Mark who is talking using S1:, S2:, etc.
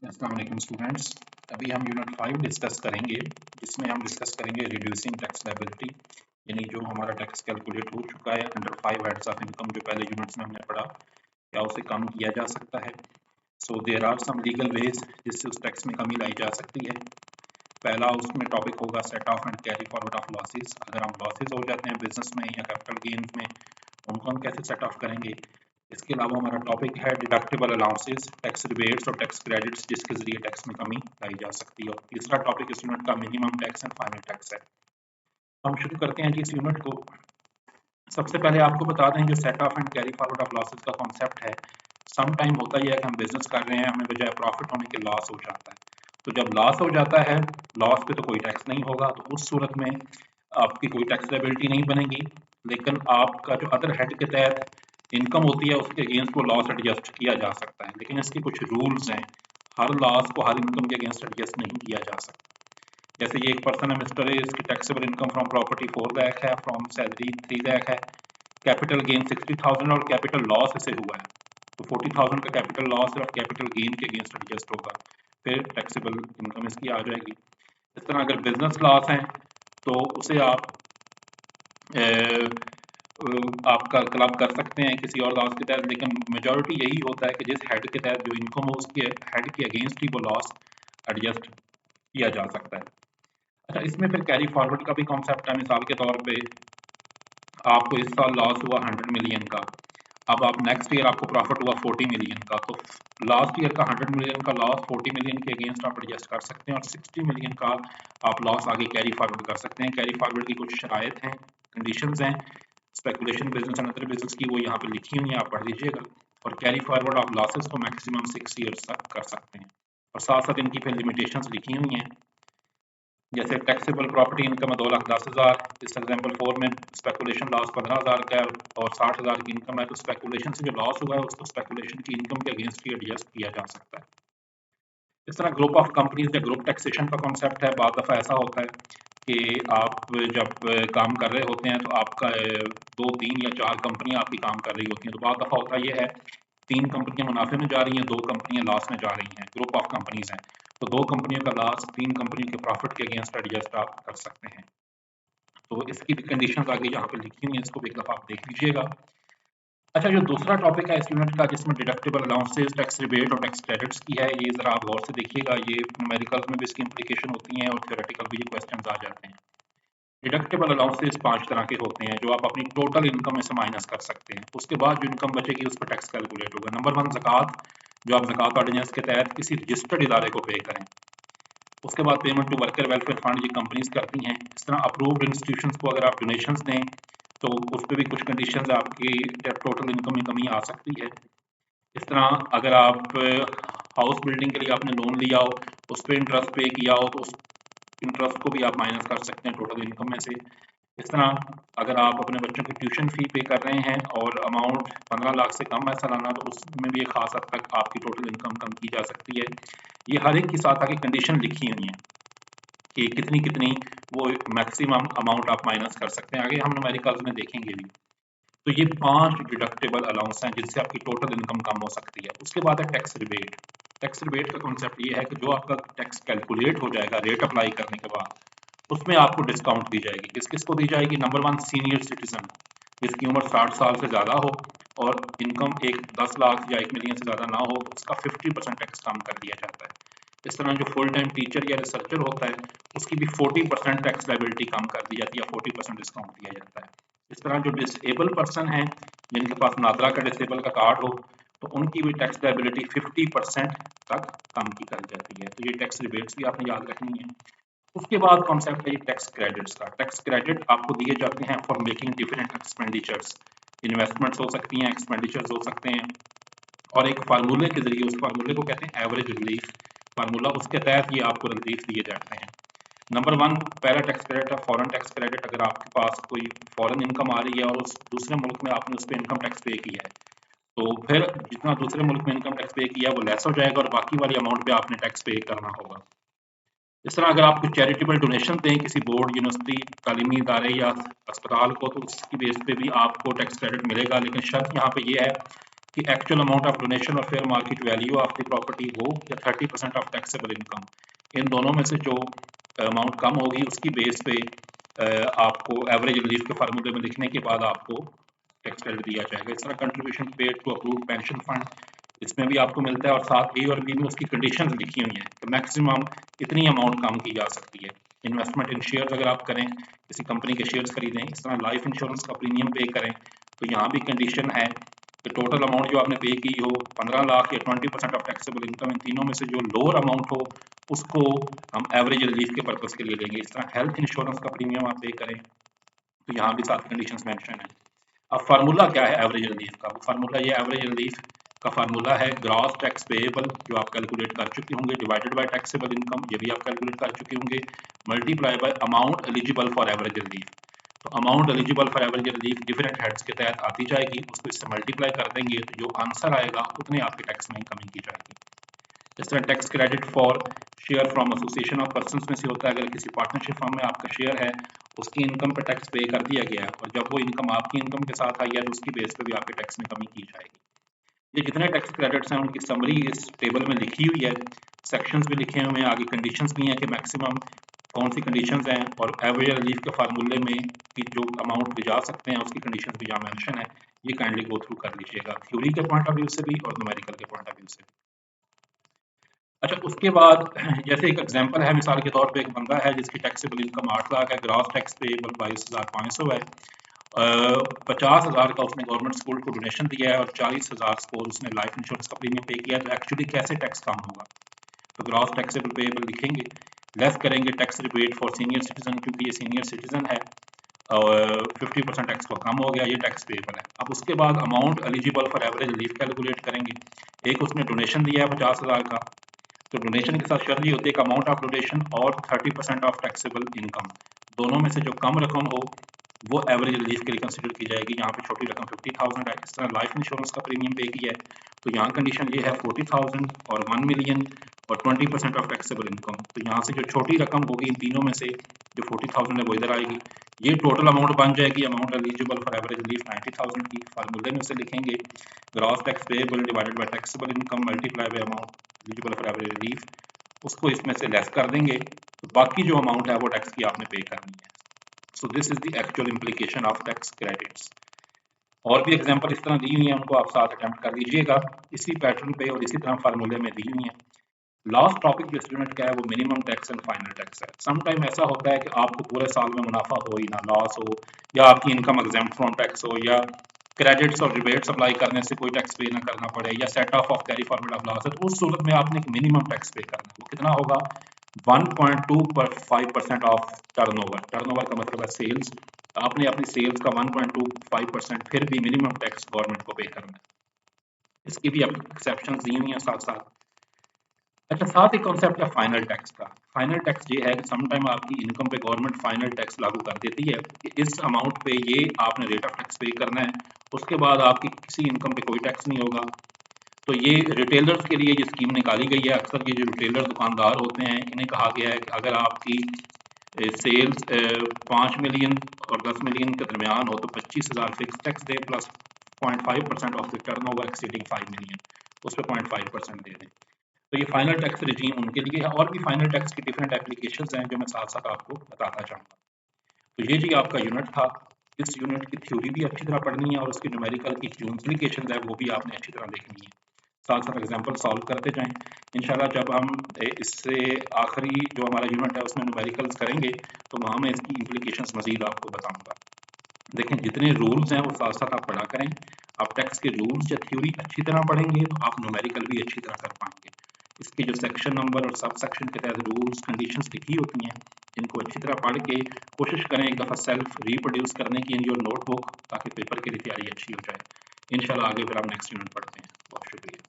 S1: अस्सलाम वालेकुम स्टूडेंट्स। अभी हम यूनिट 5 डिस्कस करेंगे, जिसमें हम डिस्कस करेंगे रिड्यूसिंग टैक्स लायबिलिटी, यानी जो हमारा टैक्स कैलकुलेट हो चुका है अंडर 5 हेड्स ऑफ इनकम, जो पहले यूनिट्स में हमने पढ़ा, क्या उसे कम किया जा सकता है। So there are some legal ways जिससे उस टैक्स में कमी लाई जा सकती है। पहला उसमें टॉपिक होगा set of and carry forward of losses. अगर हम लॉसेज हो जाते हैं बिजनेस में या कैपिटल गेन्स में, उनको हम कैसे सेट ऑफ करेंगे। इसके अलावा हमारा टॉपिक है डिडक्टेबल अलाउंसेस, टैक्स रिबेट्स और टैक्स क्रेडिट्स, जिसके जरिए टैक्स में कमी लाई जा सकती है। और तीसरा टॉपिक इस यूनिट का minimum tax and final tax है। हम शुरू करते हैं कि इस यूनिट को। सबसे पहले आपको बता दें, जो set of and carry forward of losses का कॉन्सेप्ट है, सम टाइम होता ही है कि हम बिजनेस कर रहे हैं, हमें बजाय प्रॉफिट होने के लॉस हो जाता है। तो जब लॉस हो जाता है, लॉस पे तो कोई टैक्स नहीं होगा, तो उस सूरत में आपकी कोई टैक्स लायबिलिटी नहीं बनेगी। लेकिन आपका जो अदर हेड के तहत इनकम होती है, उसके अगेंस्ट वो लॉस एडजस्ट किया जा सकता है, लेकिन इसके कुछ रूल्स हैं। हर लॉस को हर इनकम के अगेंस्ट एडजस्ट नहीं किया जा सकता। जैसे ये एक पर्सन है, मिस्टर ए, इसकी taxable income from property 4 lakh है, फ्रॉम सैलरी 3 लाख है, कैपिटल गेन 60,000 और कैपिटल लॉस इसे हुआ है, तो 40,000 का कैपिटल लॉस है और कैपिटल गेन के अगेंस्ट एडजस्ट होगा, फिर टैक्सेबल इनकम इसकी आ जाएगी। इस तरह अगर बिजनेस लॉस है तो उसे आपका क्लब कर सकते हैं किसी और लॉस के तहत, लेकिन मेजॉरिटी यही होता है कि जिस हेड के तहत जो इनकम हो, उसके हेड के अगेंस्ट ही वो लॉस एडजस्ट किया जा सकता है। अच्छा, इसमें फिर कैरी फॉरवर्ड का भी कॉन्सेप्ट है। मिसाल के तौर पे आपको इस साल लॉस हुआ 100 मिलियन का, अब आप नेक्स्ट ईयर आपको प्रॉफिट हुआ 40 मिलियन का, तो लास्ट ईयर का 100 मिलियन का लॉस 40 मिलियन के अगेंस्ट आप एडजस्ट कर सकते हैं और 60 मिलियन का आप लॉस आगे कैरी फॉरवर्ड कर सकते हैं। कैरी फॉरवर्ड की कुछ शराइत हैं, कंडीशंस हैं, speculation business and other business की, वो यहाँ पे लिखी हुई है, आप पढ़ लीजिएगा। और कैरी फॉरवर्ड ऑफ लॉसेस को मैक्सिमम 6 ईयर्स तक कर सकते हैं, और साथ साथ इनकी फिर लिमिटेशंस लिखी हुई हैं। जैसे टैक्सेबल प्रॉपर्टी इनकम है 2,10,000, इस एग्जांपल 4 में स्पेकुलेशन लॉस 15,000 का है और 60,000 की इनकम है, तो स्पेकुलेशन से जो लॉस हुआ है उसको स्पेकुलेशन की इनकम के अगेंस्ट ही एडजस्ट किया जा सकता है। इस तरह ग्रुप ऑफ कंपनीज या ग्रुप टैक्सेशन का कॉन्सेप्ट है। बहुत दफ़ा ऐसा होता है कि आप जब काम कर रहे होते हैं तो आपका 2, 3 या 4 कंपनियां आपकी काम कर रही होती हैं, तो बहुत दफ़ा होता ये है 3 कंपनियां मुनाफे में जा रही हैं, 2 कंपनियां लॉस में जा रही हैं, ग्रुप ऑफ कंपनीज हैं, तो 2 कंपनियों का लॉस 3 कंपनियों के प्रॉफिट के अगेंस्ट एडजस्ट आप कर सकते हैं। तो इसकी भी कंडीशंस आगे यहाँ पे लिखी हुई हैं, इसको भी एक दफ़ा आप देख लीजिएगा। अच्छा, जो दूसरा टॉपिक है इस यूनिट का, जिसमें डिडक्टेबल अलाउंसेस, टैक्स रिबेट और टैक्स क्रेडिट्स की है, ये ज़रा आप गौर से देखिएगा। ये न्यूमेरिकल्स में भी इसकी इंप्लीकेशन होती हैं और थ्योरेटिकल भी ये क्वेश्चंस आ जाते हैं। डिडक्टेबल अलाउंसेस 5 तरह के होते हैं, जो आप अपनी टोटल इनकम में से माइनस कर सकते हैं। उसके बाद जो इनकम बचेगी उस पर टैक्स कैलकुलेट होगा। नंबर 1 ज़कात, जो आप ज़कात ऑर्डिनेंस के तहत किसी रजिस्टर्ड इदारे को पे करें। उसके बाद payment to worker welfare fund, ये कंपनीज करती हैं। इस तरह अप्रूव्ड इंस्टीट्यूशंस को अगर आप डोनेशंस दें तो उस पर भी कुछ कंडीशंस आपकी टोटल इनकम में कमी आ सकती है। इस तरह अगर आप हाउस बिल्डिंग के लिए आपने लोन लिया हो, उस पर इंटरेस्ट पे किया हो, तो उस इंटरेस्ट को भी आप माइनस कर सकते हैं टोटल इनकम में से। इस तरह अगर आप अपने बच्चों की ट्यूशन फी पे कर रहे हैं और अमाउंट 15 लाख से कम है सालाना, तो उसमें भी एक खास हद तक आपकी टोटल इनकम कम की जा सकती है। ये हर एक के साथ आगे कंडीशन लिखी हुई है कि कितनी कितनी वो मैक्सिमम अमाउंट आप माइनस कर सकते हैं। आगे हम न्यूमेरिकल्स में देखेंगे भी। तो ये 5 डिडक्टेबल अलाउंस हैं जिनसे आपकी टोटल इनकम कम हो सकती है। उसके बाद है टैक्स रिबेट। टैक्स रिबेट का कॉन्सेप्ट ये है कि जो आपका टैक्स कैलकुलेट हो जाएगा रेट अप्लाई करने के बाद, उसमें आपको डिस्काउंट दी जाएगी। किस किस को दी जाएगी? नंबर 1 सीनियर सिटीजन, जिसकी उम्र 60 साल से ज़्यादा हो और इनकम 10 लाख या 1 मिलियन से ज़्यादा ना हो, तो उसका 50% टैक्स कम कर दिया जाता है। इस तरह जो फुल टाइम टीचर या रिसर्चर होता है, उसकी भी 40% टैक्स लायबिलिटी कम कर दी जाती है, 40% डिस्काउंट दिया जाता है। इस तरह जो डिसेबल पर्सन है, जिनके पास नादरा का डिसेबल का कार्ड हो, तो उनकी भी टैक्स लायबिलिटी 50% तक कम की कर जाती है। तो ये टैक्स रिबेट्स भी आपने याद रखनी है। उसके बाद कॉन्सेप्ट है टैक्स क्रेडिट्स का। टैक्स क्रेडिट आपको दिए जाते हैं for making different expenditures. Investments हो सकती हैं, एक्सपेंडिचर्स हो सकते हैं, और एक फार्मूले के जरिए, उस फार्मूले को कहते हैं एवरेज रिलीफ फार्मूला, उसके तहत ये आपको रिलीफ दिए जाते हैं। नंबर 1 पहला टैक्स क्रेडिट है फॉरेन टैक्स क्रेडिट। अगर आपके पास कोई फॉरेन इनकम आ रही है और उस दूसरे मुल्क में आपने उस पर इनकम टैक्स पे किया है, तो फिर जितना दूसरे मुल्क में इनकम टैक्स पे किया है वो लेस हो जाएगा और बाकी वाली अमाउंट पे आपने टैक्स पे करना होगा। इस तरह अगर आप कुछ चैरिटेबल डोनेशन दें किसी बोर्ड, यूनिवर्सिटी, तालीमी इदारे या अस्पताल को, तो उसकी बेस पे भी आपको टैक्स क्रेडिट मिलेगा, लेकिन शर्त यहाँ पे ये है कि एक्चुअल अमाउंट ऑफ डोनेशन और fair market value of the property हो या 30% ऑफ टैक्सेबल इनकम, इन दोनों में से जो अमाउंट कम होगी उसकी बेस पे आपको एवरेज रिलीफ के फार्मूले में लिखने के बाद आपको टैक्स क्रेडिट दिया जाएगा। इस तरह contribution paid to approved pension fund, इसमें भी आपको मिलता है और साथ ए और बी में उसकी कंडीशंस लिखी हुई हैं कि मैक्सिमम इतनी अमाउंट कम की जा सकती है। इन्वेस्टमेंट इन शेयर्स अगर आप करें, किसी कंपनी के शेयर्स खरीदें, इस तरह लाइफ इंश्योरेंस का प्रीमियम पे करें, तो यहाँ भी कंडीशन है कि टोटल अमाउंट जो आपने पे की हो 15 लाख या 20% ऑफ टैक्सेबल इनकम, इन तीनों में से जो लोअर अमाउंट हो उसको हम एवरेज रिलीफ के पर्पज़ के लिए लेंगे। इस तरह हेल्थ इंश्योरेंस का प्रीमियम आप पे करें तो यहाँ भी साथ कंडीशंस मेंशन है। अब फार्मूला क्या है एवरेज रिलीफ का? फार्मूला ये एवरेज रिलीफ का फार्मूला है ग्रॉस टैक्स पेएबल, जो आप कैलकुलेट कर चुके होंगे, डिवाइडेड बाय टैक्सेबल इनकम, ये भी आप कैलकुलेट कर चुके होंगे, multiply by amount eligible for average relief. तो amount eligible for average relief different heads के तहत आती जाएगी, उसको इससे मल्टीप्लाई कर देंगे तो जो आंसर आएगा उतने आपके टैक्स में कमी की जाएगी। इस तरह tax credit for share from association of persons में से होता है, अगर किसी पार्टनरशिप फर्म में आपका शेयर है, उसकी इनकम पर टैक्स पे कर दिया गया है और जब वो इनकम आपकी इनकम के साथ आई है तो उसकी बेस पे भी आपके टैक्स में कमी की जाएगी। ये जितने टैक्स क्रेडिट्स हैं उनकी समरी इस टेबल में लिखी हुई है, सेक्शंस भी लिखे हुए हैं, आगे कंडीशंस भी हैं कि मैक्सिमम कौन सी कंडीशंस हैं और एवरेज रिलीफ के फार्मूले में कि जो अमाउंट भी जा सकते हैं उसकी कंडीशंस भी यहाँ मेंशन है। ये काइंडली गो थ्रू कर लीजिएगा, थ्योरी के पॉइंट ऑफ व्यू से भी और न्यूमेरिकल के पॉइंट ऑफ व्यू से भी। अच्छा, उसके बाद जैसे एक एग्जांपल है, मिसाल के तौर पे एक बंदा है जिसकी टैक्सेबल इनकम 8 लाख है, ग्रॉस टैक्स पेएबल 22,500 है, 50,000 का उसने गवर्नमेंट स्कूल को डोनेशन दिया है और 40,000 सपोज उसने लाइफ इंश्योरेंस का प्रीमियम पे किया, तो एक्चुअली कैसे टैक्स कम होगा? तो ग्रॉस टैक्सेबल पेएबल लिखेंगे, लेस करेंगे tax rebate for senior citizen, क्योंकि ये सीनियर सिटीजन है और 50% टैक्स को कम हो गया, ये टैक्स पेएबल है। अब उसके बाद amount eligible for average relief calculate करेंगे। एक उसने डोनेशन दिया है 50,000 का, तो डोनेशन के साथ शर्त ये होती है कि अमाउंट ऑफ डोनेशन और 30% ऑफ टैक्सेबल इनकम, दोनों में से जो कम रकम हो वो एवरेज रिलीफ के लिए कंसिडर की जाएगी। यहाँ पे छोटी रकम 50,000 है। इस तरह लाइफ इंश्योरेंस का प्रीमियम पे किया है, तो यहाँ कंडीशन ये है 40,000 और 1 मिलियन और 20% ऑफ टैक्सेबल इनकम। तो यहाँ से जो छोटी रकम होगी इन तीनों में से जो 40,000 है वो इधर आएगी, ये टोटल अमाउंट बन जाएगी amount eligible for average relief 90,000 की। फार्मूले में से लिखेंगे gross tax payable divided by taxable income multiply by amount eligible for average relief, उसको इसमें से लेस कर देंगे तो बाकी जो अमाउंट है वो टैक्स की आपने पे करनी है। So this is the actual implication of tax credits. और भी एग्जांपल इस तरह दी हुई है, उनको आप साथ अटेम्प्ट कर लीजिएगा इसी पैटर्न पे और इसी तरह फार्मूले में दी हुई है। लास्ट टॉपिक जो स्टूडेंट का है वो minimum tax and final tax है। सम टाइम ऐसा होता है कि आपको पूरे साल में मुनाफा हो ही ना, लॉस हो, या आपकी इनकम एग्जेम्प्ट फ्रॉम टैक्स हो, या क्रेडिट्स और रिबेट्स अप्लाई करने से कोई टैक्स पे ना करना पड़े, या set of carry forward of loss है, तो उस सूरत में आपने एक मिनिमम टैक्स पे करना है। वो कितना होगा? 1.25% ऑफ टर्नओवर। टर्नओवर का मतलब है सेल्स। आपने अपनी सेल्स का 1.25% फिर भी मिनिमम टैक्स गवर्नमेंट को पे करना है। इसकी भी एक्सेप्शन दी हुई हैं साथ साथ। अच्छा, साथ ही कॉन्सेप्ट है फाइनल टैक्स का। फाइनल टैक्स ये है कि समटाइम आपकी इनकम पे गवर्नमेंट फाइनल टैक्स लागू कर देती है कि इस अमाउंट पे ये आपने रेट ऑफ टैक्स पे करना है, उसके बाद आपकी किसी इनकम पे कोई टैक्स नहीं होगा। तो ये रिटेलर्स के लिए ये स्कीम निकाली गई है। अक्सर ये जो रिटेलर दुकानदार होते हैं इन्हें कहा गया है कि अगर आपकी सेल्स 5 मिलियन और 10 मिलियन के दरमियान हो तो 25,000 fix tax they plus 0.5% of the turnover exceeding 5 million, उस पर 0.5% दे दें। तो ये फाइनल टैक्स रिजीम उनके लिए है। और भी फाइनल टैक्स की डिफरेंट एप्लीकेशंस हैं जो मैं साथ साथ आपको बताता जाऊँगा। तो ये जी आपका यूनिट था। इस यूनिट की थ्योरी भी अच्छी तरह पढ़नी है और उसकी न्यूमेरिकल की जो इम्प्लीकेशंस है वो भी आपने अच्छी तरह देखनी है। साथ साथ एग्जाम्पल सॉल्व करते जाएं। इंशाल्लाह जब हम इससे आखिरी जो हमारा यूनिट है उसमें न्यूमेरिकल्स करेंगे तो वहाँ मैं इसकी इम्प्लीकेशंस मजीद आपको बताऊँगा। देखें, जितने रूल्स हैं वो साथ साथ आप पढ़ा करें। आप टैक्स के रूल्स या थ्योरी अच्छी तरह पढ़ेंगे तो आप न्यूमेरिकल भी अच्छी तरह कर पाएंगे। इसके जो सेक्शन नंबर और सब सेक्शन के तहत रूल्स कंडीशंस लिखी होती हैं, इनको अच्छी तरह पढ़ के कोशिश करें एक दफ़ा सेल्फ रिप्रोड्यूस करने की इन योर नोटबुक, ताकि पेपर की तैयारी अच्छी हो जाए। इंशाल्लाह आगे फिर हम नेक्स्ट यूनिट पढ़ते हैं। बहुत शुक्रिया।